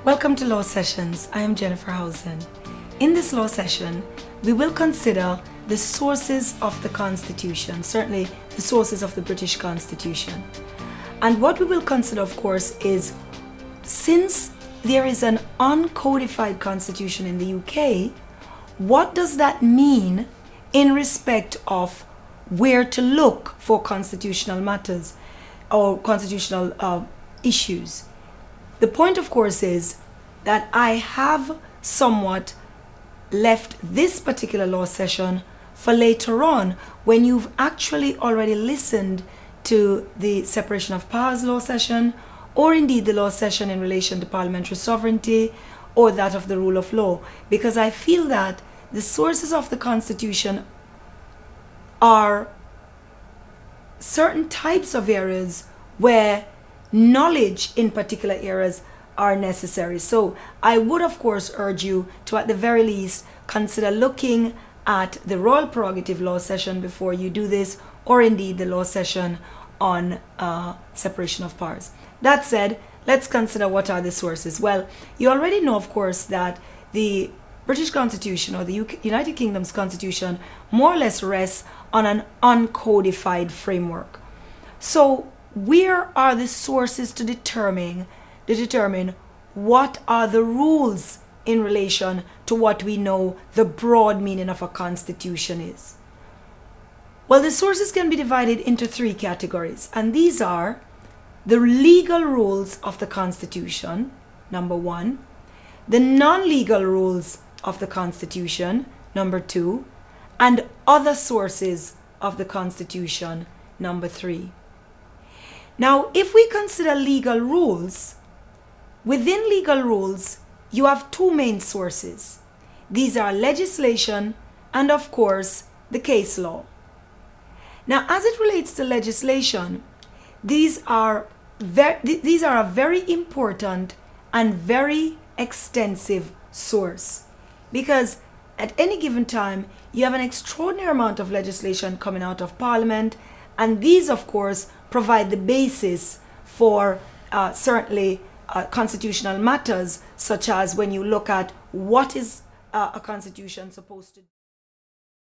Welcome to Law Sessions. I am Jennifer Housen. In this law session, we will consider the sources of the Constitution, certainly the sources of the British Constitution. And what we will consider, of course, is since there is an uncodified constitution in the UK, what does that mean in respect of where to look for constitutional matters or constitutional issues? The point, of course, is that I have somewhat left this particular law session for later on when you've actually already listened to the separation of powers law session, or indeed the law session in relation to parliamentary sovereignty, or that of the rule of law, because I feel that the sources of the Constitution are certain types of areas where knowledge in particular areas are necessary. So I would, of course, urge you to at the very least consider looking at the Royal Prerogative Law session before you do this, or indeed the law session on separation of powers. That said, let's consider what are the sources. Well, you already know, of course, that the British Constitution, or the United Kingdom's Constitution, more or less rests on an uncodified framework. So where are the sources to determine what are the rules in relation to what we know the broad meaning of a constitution is? Well, the sources can be divided into three categories, and these are the legal rules of the Constitution, number one, the non-legal rules of the Constitution, number two, and other sources of the Constitution, number three. Now, if we consider legal rules, within legal rules, you have two main sources. These are legislation and, of course, the case law. Now, as it relates to legislation, these are a very important and very extensive source, because at any given time, you have an extraordinary amount of legislation coming out of Parliament, and these, of course, provide the basis for certainly constitutional matters, such as when you look at what is a constitution supposed to do.